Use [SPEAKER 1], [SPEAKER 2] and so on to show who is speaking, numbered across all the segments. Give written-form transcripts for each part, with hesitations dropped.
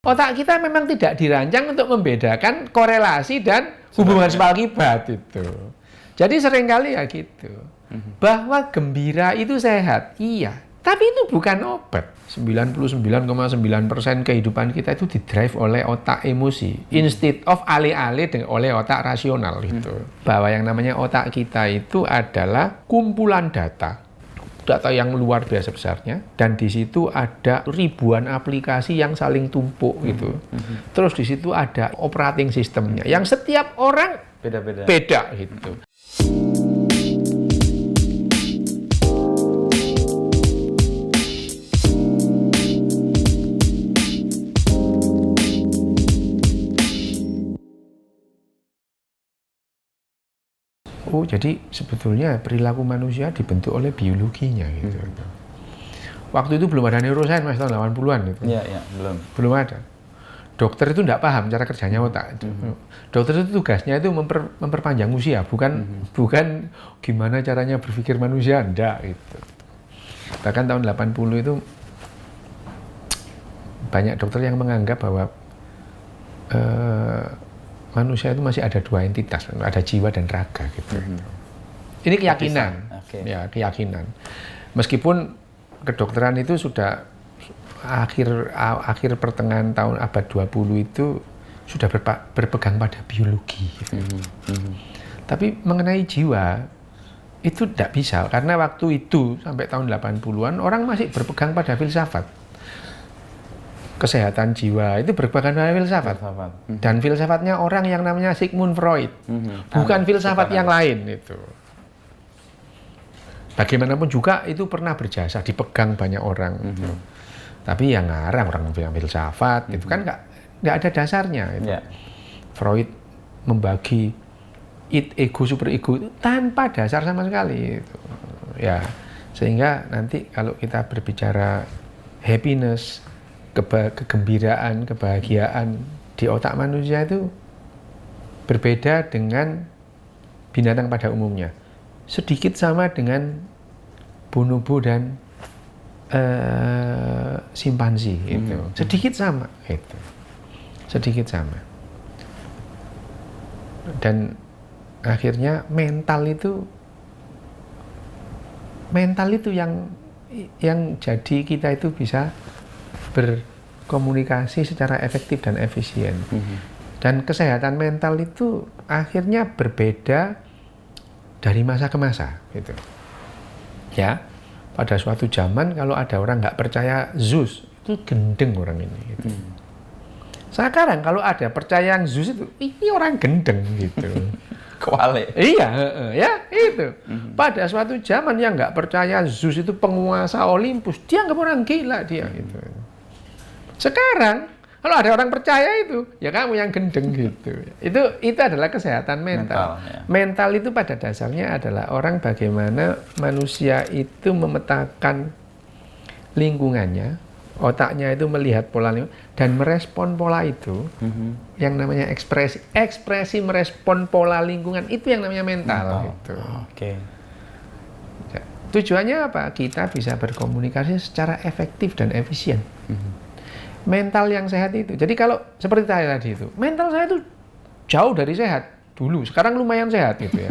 [SPEAKER 1] Otak kita memang tidak dirancang untuk membedakan korelasi dan hubungan sebab akibat itu. Jadi seringkali ya gitu. Bahwa gembira itu sehat, iya. Tapi itu bukan obat. 99,9% kehidupan kita itu didrive oleh otak emosi. Instead of alih-alih oleh otak rasional gitu. Bahwa yang namanya otak kita itu adalah kumpulan data yang luar biasa besarnya, dan di situ ada ribuan aplikasi yang saling tumpuk gitu. Terus di situ ada operating systemnya yang setiap orang beda gitu. Oh, jadi sebetulnya perilaku manusia dibentuk oleh biologinya gitu. Waktu itu belum ada neuroscience Mas, tahun 80-an gitu.
[SPEAKER 2] Iya,
[SPEAKER 1] Belum ada. Dokter itu tidak paham cara kerjanya otak itu. Dokter itu tugasnya itu memperpanjang usia, bukan gimana caranya berpikir manusia, enggak gitu. Bahkan tahun 80 itu banyak dokter yang menganggap bahwa manusia itu masih ada dua entitas, ada jiwa dan raga gitu. Ini keyakinan, ya keyakinan. Meskipun kedokteran itu sudah akhir pertengahan tahun abad 20 itu sudah berpegang pada biologi. Gitu. Tapi mengenai jiwa itu tidak bisa, karena waktu itu sampai tahun 80-an orang masih berpegang pada filsafat. Kesehatan jiwa itu berpegang pada filsafat. Dan filsafatnya orang yang namanya Sigmund Freud, bukan filsafat yang lain itu. Bagaimanapun juga itu pernah berjasa, dipegang banyak orang. Gitu. Tapi yang ngarang orang bilang filsafat itu kan nggak ada dasarnya. Gitu. Freud membagi ego super ego itu tanpa dasar sama sekali. Gitu. Ya, sehingga nanti kalau kita berbicara happiness, kegembiraan, kebahagiaan di otak manusia itu berbeda dengan binatang pada umumnya. Sedikit sama dengan bonobo dan simpansi itu. Sedikit sama itu. Sedikit sama. Dan akhirnya mental itu yang jadi kita itu bisa berkomunikasi secara efektif dan efisien. Dan kesehatan mental itu akhirnya berbeda dari masa ke masa gitu. Ya, pada suatu zaman kalau ada orang nggak percaya Zeus, itu gendeng orang ini gitu. Sekarang kalau ada percaya yang Zeus itu, ini orang gendeng gitu.
[SPEAKER 2] Kewalik.
[SPEAKER 1] Iya, ya itu. Pada suatu zaman yang nggak percaya Zeus itu penguasa Olympus, dia nggak orang gila dia gitu. Sekarang kalau ada orang percaya itu, ya kamu yang gendeng gitu. Itu adalah kesehatan mental. Mental itu pada dasarnya adalah orang bagaimana manusia itu memetakan lingkungannya, otaknya itu melihat pola lingkungan dan merespon pola itu. Yang namanya ekspresi merespon pola lingkungan itu yang namanya mental. Gitu. Tujuannya apa? Kita bisa berkomunikasi secara efektif dan efisien. Mental yang sehat itu. Jadi kalau seperti saya tadi itu, mental saya itu jauh dari sehat dulu. Sekarang lumayan sehat gitu ya.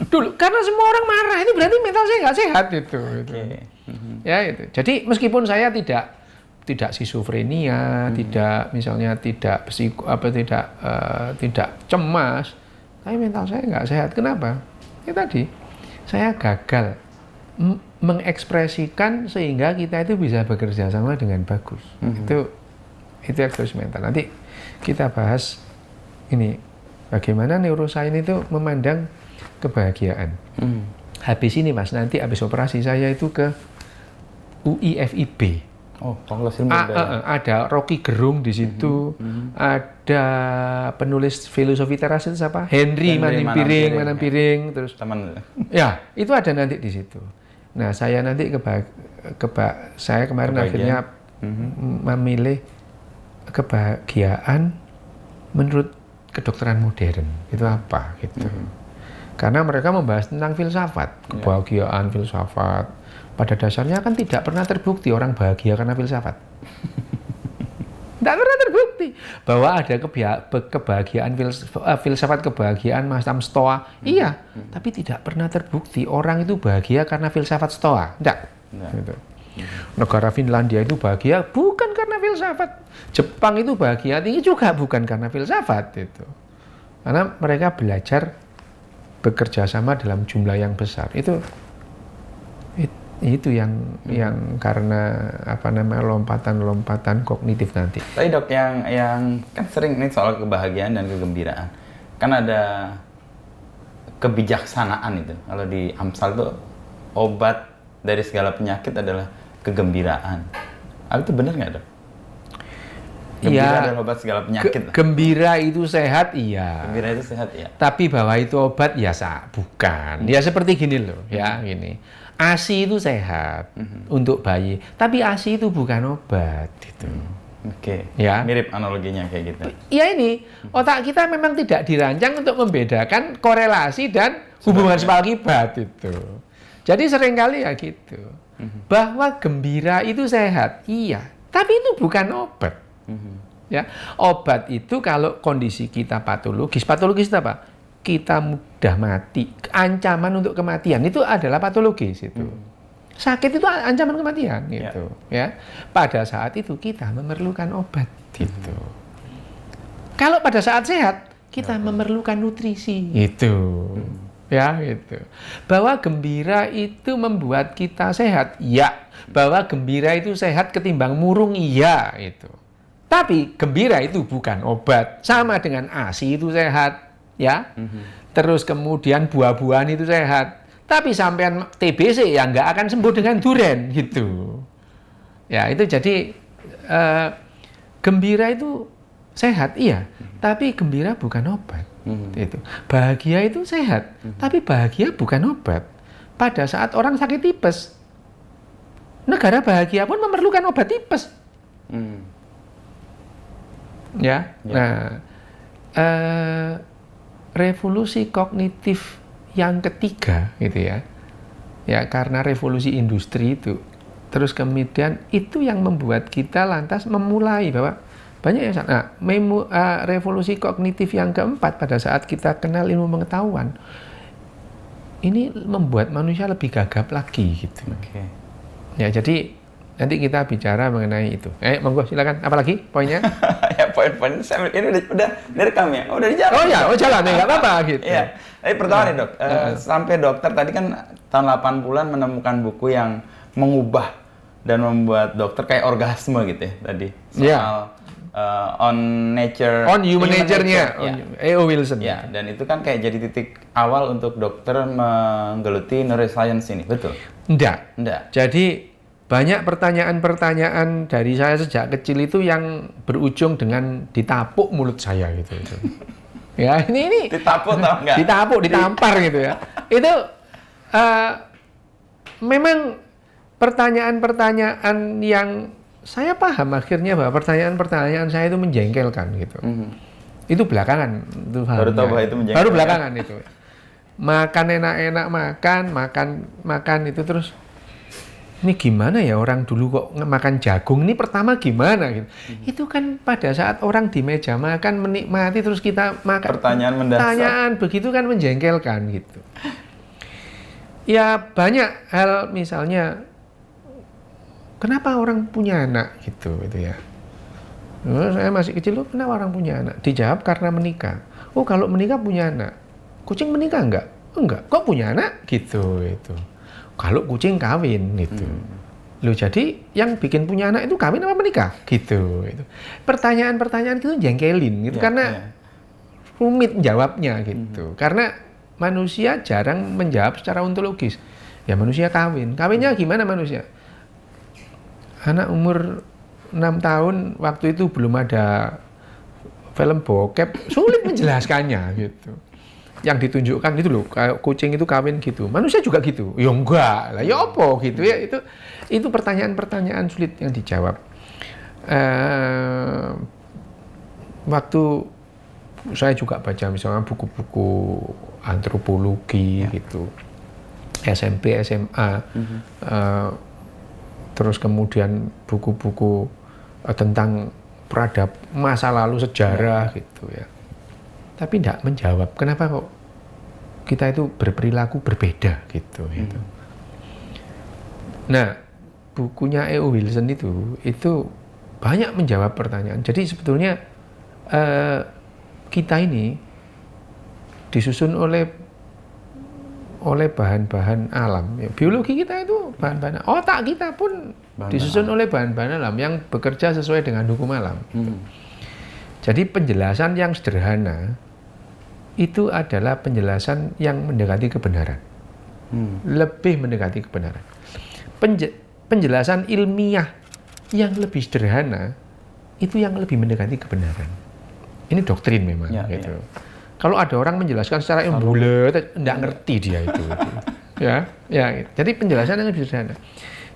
[SPEAKER 1] Dulu karena semua orang marah itu berarti mental saya nggak sehat itu. Ya itu. Jadi meskipun saya tidak skizofrenia, tidak misalnya tidak tidak cemas, tapi mental saya nggak sehat. Kenapa? Ya tadi saya gagal mengekspresikan sehingga kita itu bisa bekerja sama dengan bagus. Itu ekspresi mental. Nanti kita bahas ini bagaimana neuroscience itu memandang kebahagiaan. Habis ini Mas, nanti habis operasi saya itu ke UIFIB.
[SPEAKER 2] Fakultas Ilmu Budaya.
[SPEAKER 1] Ada Rocky Gerung di situ, ada penulis filosofi teras itu siapa? Henry Manampiring, terus
[SPEAKER 2] teman.
[SPEAKER 1] Ya, itu ada nanti di situ. Nah, saya nanti saya kemarin akhirnya memilih kebahagiaan menurut kedokteran modern. Itu apa gitu. Karena mereka membahas tentang filsafat, kebahagiaan filsafat. Pada dasarnya kan tidak pernah terbukti orang bahagia karena filsafat. Tidak pernah terbukti. terbukti bahwa ada kebahagiaan filsafat kebahagiaan macam Stoa. Iya, tapi tidak pernah terbukti orang itu bahagia karena filsafat Stoa. Enggak. Gitu. Negara Finlandia itu bahagia bukan karena filsafat. Jepang itu bahagia tinggi juga bukan karena filsafat itu. Karena mereka belajar bekerja sama dalam jumlah yang besar. Itu yang karena lompatan kognitif nanti.
[SPEAKER 2] Tapi Dok, yang kan sering nih soal kebahagiaan dan kegembiraan. Kan ada kebijaksanaan itu. Kalau di Amsal tuh obat dari segala penyakit adalah kegembiraan. Itu benar nggak, Dok? Gembira adalah obat segala penyakit.
[SPEAKER 1] Gembira itu sehat, iya.
[SPEAKER 2] Gembira itu sehat, iya.
[SPEAKER 1] Tapi bahwa itu obat, ya bukan. Ya seperti gini loh, ya gini. ASI itu sehat untuk bayi, tapi ASI itu bukan obat, gitu.
[SPEAKER 2] Oke.
[SPEAKER 1] Ya.
[SPEAKER 2] Mirip analoginya kayak gitu.
[SPEAKER 1] Ya ini, otak kita memang tidak dirancang untuk membedakan korelasi dan hubungan sebab akibat itu. Jadi seringkali ya gitu. Bahwa gembira itu sehat, iya. Tapi itu bukan obat. Ya, obat itu kalau kondisi kita patologis itu apa? Kita mudah mati, ancaman untuk kematian itu adalah patologis itu. Sakit itu ancaman kematian gitu, ya. Pada saat itu kita memerlukan obat gitu. Kalau pada saat sehat kita memerlukan nutrisi itu. Ya gitu. Bahwa gembira itu membuat kita sehat, ya. Bahwa gembira itu sehat ketimbang murung, iya itu. Tapi gembira itu bukan obat. Sama dengan ASI itu sehat. Ya, terus kemudian buah-buahan itu sehat. Tapi sampean TBC ya nggak akan sembuh dengan duren gitu. Ya itu jadi gembira itu sehat, iya. Tapi gembira bukan obat. Itu bahagia itu sehat, tapi bahagia bukan obat. Pada saat orang sakit tipes, negara bahagia pun memerlukan obat tipes. Ya, nah. Revolusi kognitif yang ketiga gitu ya karena revolusi industri itu terus kemudian itu yang membuat kita lantas memulai bahwa banyak yang revolusi kognitif yang keempat pada saat kita kenal ilmu pengetahuan ini membuat manusia lebih gagap lagi gitu. Ya jadi nanti kita bicara mengenai itu. Monggo silakan. Apalagi poinnya?
[SPEAKER 2] Ya poin-poin ini udah direkam ya. Udah di jalan.
[SPEAKER 1] Jalan ya nggak apa-apa gitu.
[SPEAKER 2] Iya. Tapi pertama nih Dok, sampai dokter tadi kan tahun 80-an menemukan buku yang mengubah dan membuat dokter kayak orgasme gitu ya tadi. Soal on human nature-nya
[SPEAKER 1] E.O. Wilson.
[SPEAKER 2] Ya, dan itu kan kayak jadi titik awal untuk dokter menggeluti neuroscience ini, betul?
[SPEAKER 1] Enggak. Jadi banyak pertanyaan-pertanyaan dari saya sejak kecil itu yang berujung dengan ditapuk mulut saya gitu. Ya ini
[SPEAKER 2] ditapuk tau nggak?
[SPEAKER 1] Ditapuk, ditampar gitu ya. Itu memang pertanyaan-pertanyaan yang saya paham akhirnya bahwa pertanyaan-pertanyaan saya itu menjengkelkan gitu. Itu belakangan itu
[SPEAKER 2] baru tahu bahwa itu menjengkelkan.
[SPEAKER 1] Baru belakangan itu. Makan enak-enak makan itu terus. Ini gimana ya orang dulu kok makan jagung ini pertama gimana gitu. Itu kan pada saat orang di meja makan menikmati terus kita makan pertanyaan begitu kan menjengkelkan gitu. Ya banyak hal misalnya kenapa orang punya anak gitu ya. Saya masih kecil tuh kenapa orang punya anak? Dijawab karena menikah. Oh kalau menikah punya anak. Kucing menikah enggak? Enggak. Kok punya anak? Gitu itu. Kalau kucing kawin gitu. Loh jadi yang bikin punya anak itu kawin apa menikah? Gitu. Pertanyaan-pertanyaan itu jengkelin gitu karena rumit jawabnya gitu. Karena manusia jarang menjawab secara ontologis. Ya manusia kawin. Kawinnya gimana manusia? Anak umur 6 tahun waktu itu belum ada film bokep, sulit menjelaskannya gitu. Yang ditunjukkan gitu loh, kayak kucing itu kawin gitu, manusia juga gitu. Ya enggak lah, ya apa gitu ya. Itu pertanyaan-pertanyaan sulit yang dijawab. Waktu saya juga baca misalnya buku-buku antropologi gitu, SMP, SMA, terus kemudian buku-buku tentang peradab masa lalu sejarah gitu ya. Tapi tidak menjawab kenapa kok kita itu berperilaku berbeda gitu. Gitu. Nah, bukunya E.O. Wilson itu banyak menjawab pertanyaan. Jadi sebetulnya kita ini disusun oleh bahan-bahan alam. Ya, biologi kita itu bahan-bahan, otak kita pun disusun oleh bahan-bahan alam yang bekerja sesuai dengan hukum alam. Jadi penjelasan yang sederhana itu adalah penjelasan yang mendekati kebenaran, lebih mendekati kebenaran. Penjelasan ilmiah yang lebih sederhana itu yang lebih mendekati kebenaran. Ini doktrin memang, gitu. Ya. Kalau ada orang menjelaskan secara yang bulat, tidak ngerti dia itu. Ya. Jadi penjelasan yang lebih sederhana.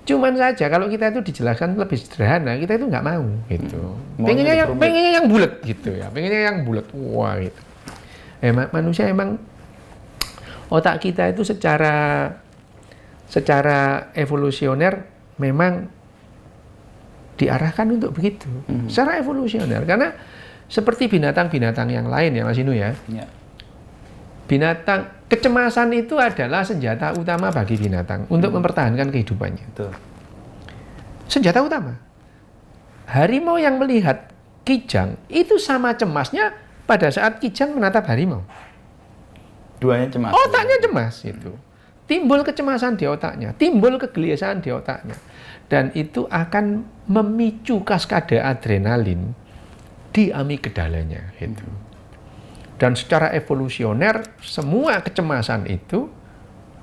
[SPEAKER 1] Cuman saja kalau kita itu dijelaskan lebih sederhana, kita itu nggak mau, gitu. Pengennya yang bulat, gitu ya. Pengennya yang bulat, wah, gitu. Manusia emang otak kita itu secara evolusioner memang diarahkan untuk begitu. Secara evolusioner, karena seperti binatang-binatang yang lain ya Mas Inu ya. Binatang, kecemasan itu adalah senjata utama bagi binatang untuk mempertahankan kehidupannya. Betul. Senjata utama. Harimau yang melihat kijang itu sama cemasnya pada saat kijang menatap harimau.
[SPEAKER 2] Duanya cemas.
[SPEAKER 1] Otaknya cemas itu. Timbul kecemasan di otaknya, timbul kegelisahan di otaknya. Dan itu akan memicu kaskade adrenalin di amigdalanya gitu. Dan secara evolusioner semua kecemasan itu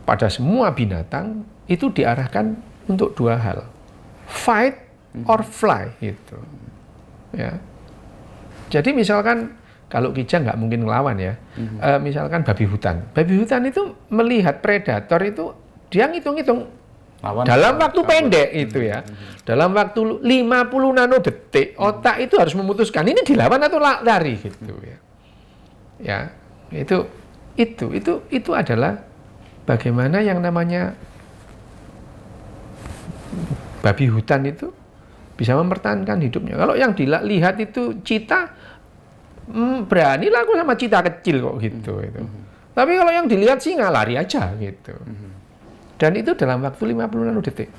[SPEAKER 1] pada semua binatang itu diarahkan untuk dua hal, fight or fly gitu. Ya. Jadi misalkan kalau kijang nggak mungkin ngelawan ya, misalkan babi hutan itu melihat predator itu dia ngitung-ngitung dalam waktu pendek itu ya, dalam waktu 50 nanodetik otak itu harus memutuskan ini dilawan atau lari gitu ya. Ya, itu adalah bagaimana yang namanya babi hutan itu bisa mempertahankan hidupnya. Kalau yang dilihat itu cita, berani lah aku sama cita kecil kok gitu. Tapi kalau yang dilihat singa lari aja gitu. Dan itu dalam waktu 50 nanodetik.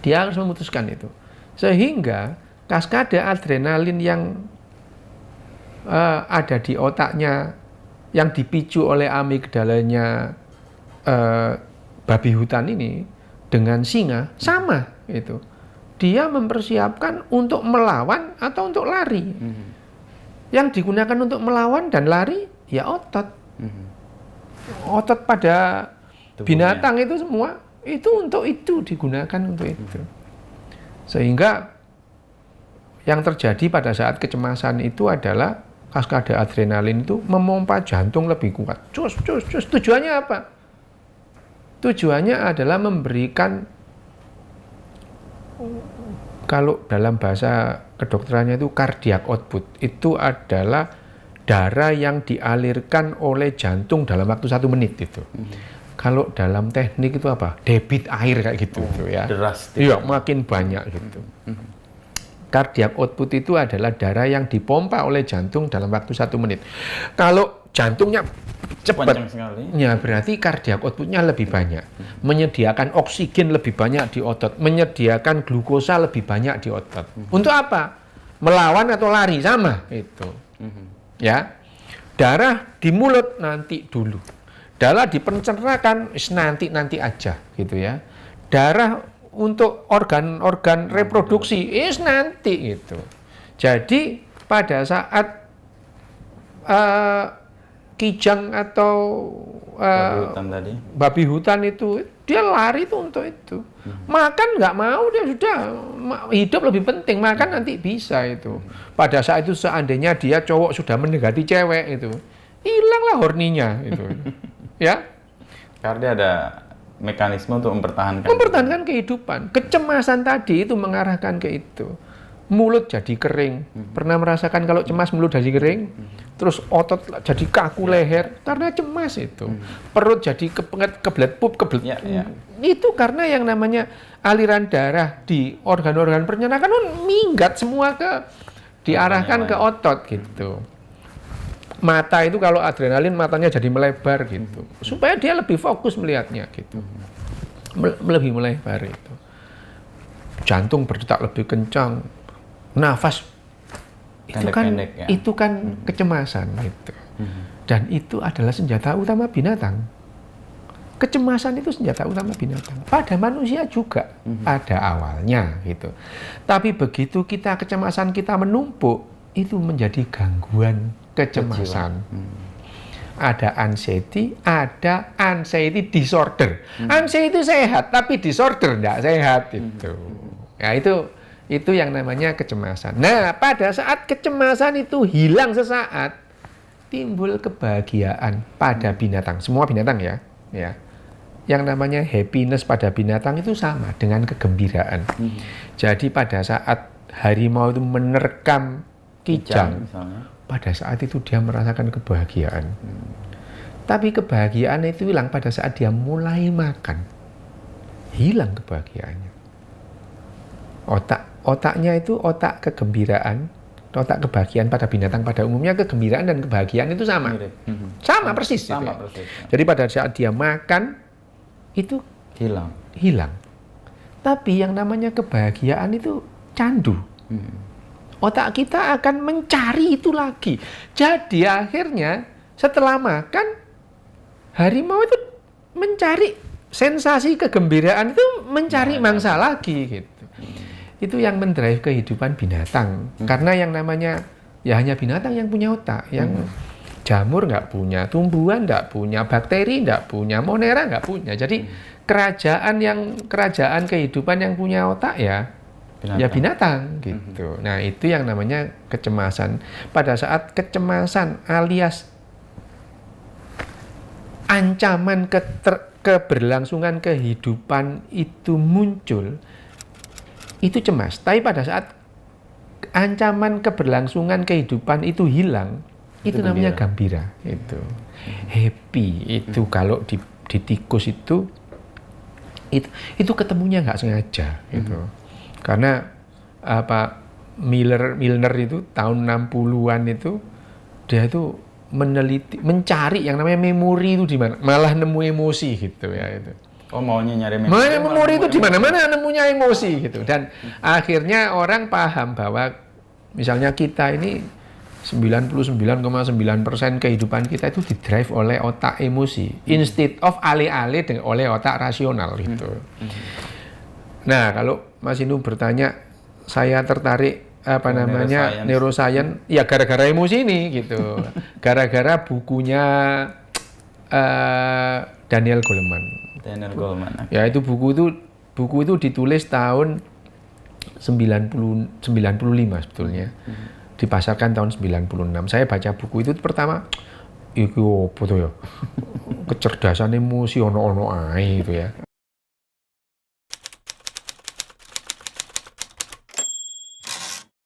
[SPEAKER 1] Dia harus memutuskan itu. Sehingga kaskade adrenalin yang ada di otaknya, yang dipicu oleh amigdalanya babi hutan ini dengan singa sama itu. Dia mempersiapkan untuk melawan atau untuk lari. Yang digunakan untuk melawan dan lari ya otot. Otot pada binatang itu semua itu untuk itu digunakan untuk itu. Sehingga yang terjadi pada saat kecemasan itu adalah kaskade adrenalin itu memompa jantung lebih kuat. Cus. Tujuannya apa? Tujuannya adalah memberikan, kalau dalam bahasa kedokterannya itu cardiac output, itu adalah darah yang dialirkan oleh jantung dalam waktu 1 menit itu. Kalau dalam teknik itu apa? Debit air kayak gitu, ya.
[SPEAKER 2] Deras.
[SPEAKER 1] Iya, makin banyak gitu. Cardiac output itu adalah darah yang dipompa oleh jantung dalam waktu 1 menit. Kalau jantungnya cepat, ya berarti cardiac outputnya lebih banyak. Menyediakan oksigen lebih banyak di otot, menyediakan glukosa lebih banyak di otot. Untuk apa? Melawan atau lari sama itu. Ya, darah di mulut nanti dulu. Darah di pencernaan nanti aja gitu ya. Darah untuk organ-organ reproduksi nanti gitu. Jadi pada saat kijang atau babi hutan itu dia lari itu untuk itu. Makan nggak mau, dia sudah hidup lebih penting, makan nanti bisa itu. Pada saat itu seandainya dia cowok sudah mendekati cewek itu, hilanglah horninya itu. Ya.
[SPEAKER 2] Karena dia ada mekanisme untuk mempertahankan
[SPEAKER 1] kehidupan. Kecemasan tadi itu mengarahkan ke itu. Mulut jadi kering. Pernah merasakan kalau cemas mulut jadi kering? Terus otot jadi kaku leher karena cemas itu. Perut jadi kebelet pup. Itu karena yang namanya aliran darah di organ-organ pencernaan minggat semua ke diarahkan ke otot gitu. Mata itu kalau adrenalin matanya jadi melebar gitu, supaya dia lebih fokus melihatnya gitu, lebih melebar itu. Jantung berdetak lebih kencang, nafas itu kan kecemasan gitu. Dan itu adalah senjata utama binatang. Kecemasan itu senjata utama binatang. Pada manusia juga ada awalnya gitu. Tapi begitu kecemasan kita menumpuk, itu menjadi gangguan kecemasan. Ada anxiety disorder. Anxiety sehat, tapi disorder tidak sehat itu. Ya itu yang namanya kecemasan. Nah, pada saat kecemasan itu hilang sesaat, timbul kebahagiaan pada binatang. Semua binatang ya. Yang namanya happiness pada binatang itu sama dengan kegembiraan. Jadi pada saat harimau itu menerkam kijang, pada saat itu dia merasakan kebahagiaan. Tapi kebahagiaan itu hilang pada saat dia mulai makan. Hilang kebahagiaannya. Otaknya itu otak kegembiraan, otak kebahagiaan pada binatang pada umumnya kegembiraan dan kebahagiaan itu sama. Sama persis.
[SPEAKER 2] Sama
[SPEAKER 1] gitu
[SPEAKER 2] persis.
[SPEAKER 1] ya. Jadi pada saat dia makan itu hilang. Tapi yang namanya kebahagiaan itu candu. Otak kita akan mencari itu lagi. Jadi akhirnya setelah makan, harimau itu mencari sensasi kegembiraan itu, mencari mangsa lagi gitu. Itu yang mendrive kehidupan binatang. Karena yang namanya ya hanya binatang yang punya otak. Yang jamur nggak punya, tumbuhan nggak punya, bakteri nggak punya, monera nggak punya. Jadi kerajaan kehidupan yang punya otak ya binatang gitu. Nah, itu yang namanya kecemasan. Pada saat kecemasan alias ancaman keberlangsungan kehidupan itu muncul, itu cemas. Tapi pada saat ancaman keberlangsungan kehidupan itu hilang, itu namanya gembira. Itu happy. Itu kalau di tikus itu ketemunya nggak sengaja gitu. Karena Milner itu tahun 60-an itu dia itu mencari yang namanya memori itu di mana, malah nemu emosi gitu ya itu.
[SPEAKER 2] Oh, maunya nyari
[SPEAKER 1] memori itu di mana-mana nemunya emosi gitu. Dan akhirnya orang paham bahwa misalnya kita ini 99,9% kehidupan kita itu didrive oleh otak emosi, instead of alih-alih oleh otak rasional gitu. Nah, kalau Mas Inu bertanya, saya tertarik neuroscience, ya gara-gara emosi ini gitu. Gara-gara bukunya Daniel Goleman. Ya, itu buku itu ditulis tahun 95 sebetulnya. Dipasarkan tahun 96. Saya baca buku itu pertama, iki opo to ya? Kecerdasan emosi ono-ono ae gitu ya.